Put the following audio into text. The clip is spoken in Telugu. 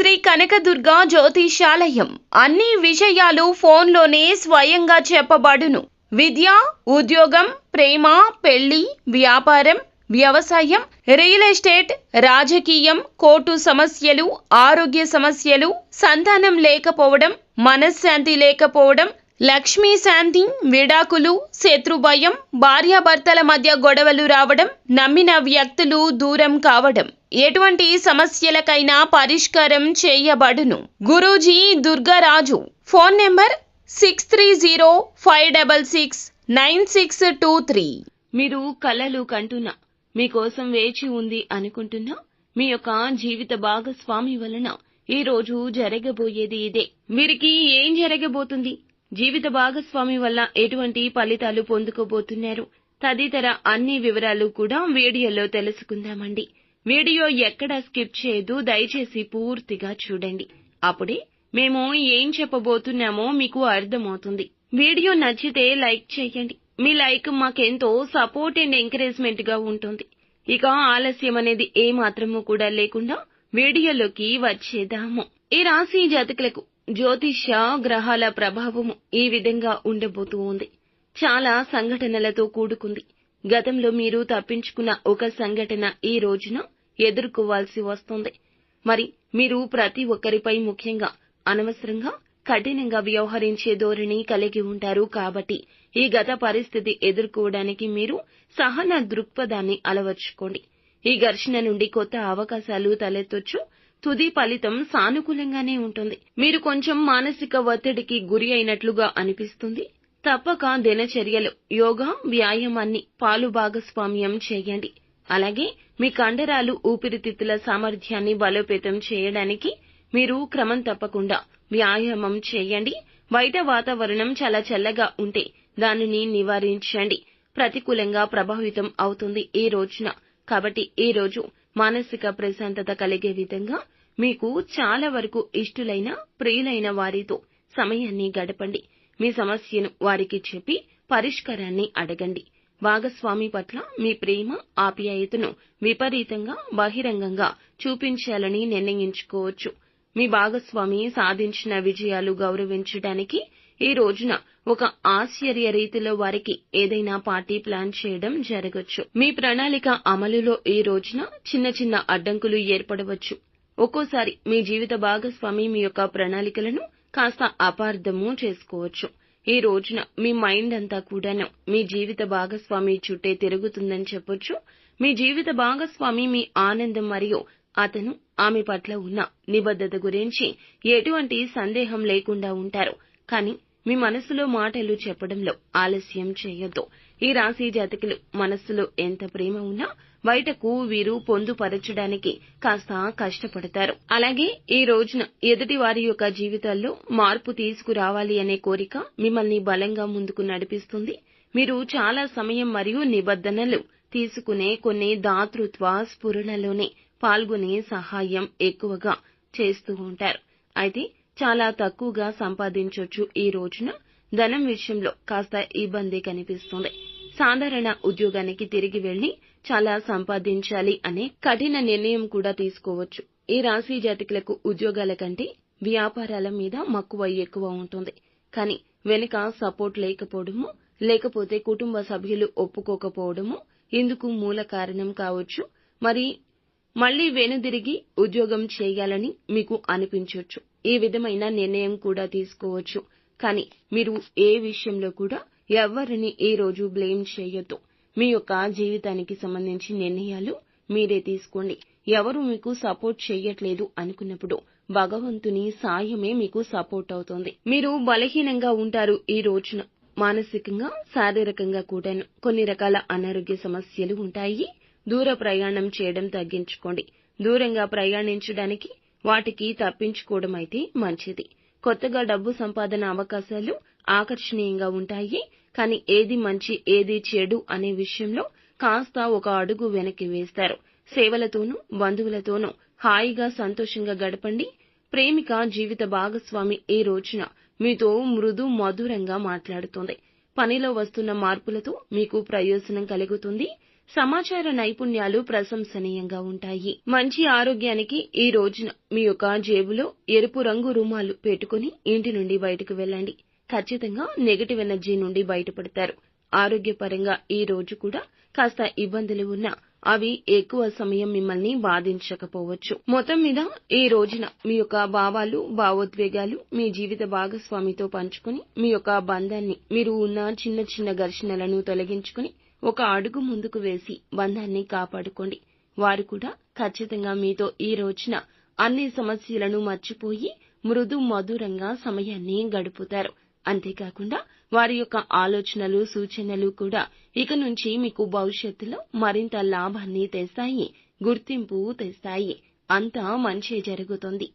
శ్రీ కనకదుర్గ జ్యోతిషాలయం అన్ని విషయాలు ఫోన్లోనే స్వయంగా చెప్పబడును. విద్య, ఉద్యోగం, ప్రేమ, పెళ్లి, వ్యాపారం, వ్యవసాయం, రియల్ ఎస్టేట్, రాజకీయం, కోర్టు సమస్యలు, ఆరోగ్య సమస్యలు, సంతానం లేకపోవడం, మనశ్శాంతి లేకపోవడం, లక్ష్మీ శాంతి, విడాకులు, శత్రుభయం, భార్యాభర్తల మధ్య గొడవలు రావడం, నమ్మిన వ్యక్తులు దూరం కావడం, ఎటువంటి సమస్యలకైనా పరిష్కారం చేయబడును. గురూజీ దుర్గారాజు. Phone number 6305669623. మీరు కలలు కంటున్నా, మీకోసం వేచి ఉంది అనుకుంటున్నా మీ యొక్క జీవిత భాగస్వామి వలన ఈ రోజు జరగబోయేది ఇదే. వీరికి ఏం జరగబోతుంది, జీవిత భాగస్వామి వల్ల ఎటువంటి ఫలితాలు పొందుకోబోతున్నారు, తదితర అన్ని వివరాలు కూడా వీడియోలో తెలుసుకుందామండి. వీడియో ఎక్కడా స్కిప్ చేయదు, దయచేసి పూర్తిగా చూడండి. అప్పుడే మేము ఏం చెప్పబోతున్నామో మీకు అర్థమవుతుంది. వీడియో నచ్చితే లైక్ చేయండి. మీ లైక్ మాకెంతో సపోర్ట్ అండ్ ఎంకరేజ్మెంట్ గా ఉంటుంది. ఇక ఆలస్యం అనేది ఏ మాత్రము కూడా లేకుండా వీడియోలోకి వచ్చేద్దాము. ఈ రాశి జాతకులకు జ్యోతిష్య గ్రహాల ప్రభావము ఈ విధంగా ఉండబోతూ ఉంది. చాలా సంఘటనలతో కూడుకుంది. గతంలో మీరు తప్పించుకున్న ఒక సంఘటన ఈ రోజున ఎదుర్కోవాల్సి వస్తుంది. మరి మీరు ప్రతి ఒక్కరిపై ముఖ్యంగా అనవసరంగా కఠినంగా వ్యవహరించే ధోరణి కలిగి ఉంటారు. కాబట్టి ఈ గత పరిస్థితి ఎదుర్కోవడానికి మీరు సహన దృక్పథాన్ని అలవర్చుకోండి. ఈ ఘర్షణ నుండి కొత్త అవకాశాలు తలెత్తొచ్చు. తుది ఫలితం సానుకూలంగానే ఉంటుంది. మీరు కొంచెం మానసిక ఒత్తిడికి గురి అయినట్లుగా అనిపిస్తుంది. తప్పక దినచర్యలు, యోగా, వ్యాయామాన్ని పాలు భాగస్వామ్యం చేయండి. అలాగే మీ కండరాలు, ఊపిరితిత్తుల సామర్థ్యాన్ని బలోపేతం చేయడానికి మీరు క్రమం తప్పకుండా వ్యాయామం చేయండి. బయట వాతావరణం చాలా చల్లగా ఉంటే దానిని నివారించండి. ప్రతికూలంగా ప్రభావితం అవుతుంది ఈ రోజున. కాబట్టి ఈ రోజు మానసిక ప్రశాంతత కలిగే విధంగా మీకు చాలా వరకు ఇష్టులైన, ప్రియులైన వారితో సమయాన్ని గడపండి. మీ సమస్యను వారికి చెప్పి పరిష్కారాన్ని అడగండి. భాగస్వామి పట్ల మీ ప్రేమ, ఆప్యాయతను విపరీతంగా బహిరంగంగా చూపించాలని నిర్ణయించుకోవచ్చు. మీ భాగస్వామి సాధించిన విజయాలు గౌరవించడానికి ఈ రోజున ఒక ఆశ్చర్య రీతిలో వారికి ఏదైనా పార్టీ ప్లాన్ చేయడం జరగొచ్చు. మీ ప్రణాళిక అమలులో ఈ రోజున చిన్న చిన్న అడ్డంకులు ఏర్పడవచ్చు. ఒక్కోసారి మీ జీవిత భాగస్వామి మీ యొక్క ప్రణాళికలను కాస్త అపార్థము చేసుకోవచ్చు. ఈ రోజున మీ మైండ్ అంతా కూడాను మీ జీవిత భాగస్వామి చుట్టే తిరుగుతుందని చెప్పొచ్చు. మీ జీవిత భాగస్వామి మీ ఆనందం మరియు అతను ఆమె పట్ల ఉన్న నిబద్ధత గురించి ఎటువంటి సందేహం లేకుండా ఉంటారు. కానీ మీ మనసులో మాటలు చెప్పడంలో ఆలస్యం చేయొద్దు. ఈ రాశి జాతకులు మనస్సులో ఎంత ప్రేమ ఉన్నా బయటకు వీరు పొందుపరచడానికి కాస్త కష్టపడతారు. అలాగే ఈ రోజున ఎదుటి వారి యొక్క జీవితాల్లో మార్పు తీసుకురావాలి అనే కోరిక మిమ్మల్ని బలంగా ముందుకు నడిపిస్తుంది. మీరు చాలా సమయం మరియు నిబద్ధనలు తీసుకునే కొన్ని దాతృత్వ స్ఫురణలోనే పాల్గొనే సహాయం ఎక్కువగా చేస్తూ ఉంటారు. అయితే చాలా తక్కువగా సంపాదించొచ్చు. ఈ రోజున ధనం విషయంలో కాస్త ఇబ్బంది కనిపిస్తుంది. సాధారణ ఉద్యోగానికి తిరిగి వెళ్లి చాలా సంపాదించాలి అనే కఠిన నిర్ణయం కూడా తీసుకోవచ్చు. ఈ రాశి జాతకులకు ఉద్యోగాల కంటే వ్యాపారాల మీద మక్కువ ఎక్కువ ఉంటుంది. కానీ వెనుక సపోర్ట్ లేకపోవడము, లేకపోతే కుటుంబ సభ్యులు ఒప్పుకోకపోవడము ఇందుకు మూల కారణం కావచ్చు. మళ్లీ వెనుదిరిగి ఉద్యోగం చేయాలని మీకు అనిపించొచ్చు. ఈ విధమైన నిర్ణయం కూడా తీసుకోవచ్చు. కానీ మీరు ఏ విషయంలో కూడా ఎవరిని ఈ రోజు బ్లేమ్ చేయొద్దు. మీ యొక్క జీవితానికి సంబంధించి నిర్ణయాలు మీరే తీసుకోండి. ఎవరు మీకు సపోర్ట్ చేయట్లేదు అనుకున్నప్పుడు భగవంతుని సాయమే మీకు సపోర్ట్ అవుతుంది. మీరు బలహీనంగా ఉంటారు. ఈ రోజున మానసికంగా, శారీరకంగా కూడాను కొన్ని రకాల అనారోగ్య సమస్యలు ఉంటాయి. దూర ప్రయాణం చేయడం తగ్గించుకోండి. దూరంగా ప్రయాణించడానికి వాటికి తప్పించుకోవడం అయితే మంచిది. కొత్తగా డబ్బు సంపాదన అవకాశాలు ఆకర్షణీయంగా ఉంటాయి. కానీ ఏది మంచి, ఏది చెడు అనే విషయంలో కాస్త ఒక అడుగు వెనక్కి వేస్తారు. సేవలతోనూ, బంధువులతోనూ హాయిగా, సంతోషంగా గడపండి. ప్రేమిక జీవిత భాగస్వామి ఈ రోజున మీతో మృదు మధురంగా మాట్లాడుతుంది. పనిలో వస్తున్న మార్పులతో మీకు ప్రయోజనం కలుగుతుంది. సమాచార నైపుణ్యాలు ప్రశంసనీయంగా ఉంటాయి. మంచి ఆరోగ్యానికి ఈ రోజున మీ యొక్క జేబులో ఎరుపు రంగు రుమాలు పెట్టుకుని ఇంటి నుండి బయటకు వెళ్ళండి. ఖచ్చితంగా నెగటివ్ ఎనర్జీ నుండి బయటపడతారు. ఆరోగ్యపరంగా ఈ రోజు కూడా కాస్త ఇబ్బందులు ఉన్నా అవి ఎక్కువ సమయం మిమ్మల్ని బాధించకపోవచ్చు. మొత్తం మీద ఈ రోజున మీ యొక్క భావాలు, భావోద్వేగాలు మీ జీవిత భాగస్వామితో పంచుకుని మీ యొక్క బంధాన్ని, మీరు ఉన్న చిన్న చిన్న ఘర్షణలను తొలగించుకుని ఒక అడుగు ముందుకు వేసి బంధాన్ని కాపాడుకోండి. వారు కూడా ఖచ్చితంగా మీతో ఈ రోజున అన్ని సమస్యలను మర్చిపోయి మృదు మధురంగా సమయాన్ని గడుపుతారు. అంతేకాకుండా వారి యొక్క ఆలోచనలు, సూచనలు కూడా ఇక నుంచి మీకు భవిష్యత్తులో మరింత లాభాన్ని తెస్తాయి, గుర్తింపు తెస్తాయి. అంతా మంచే జరుగుతుంది.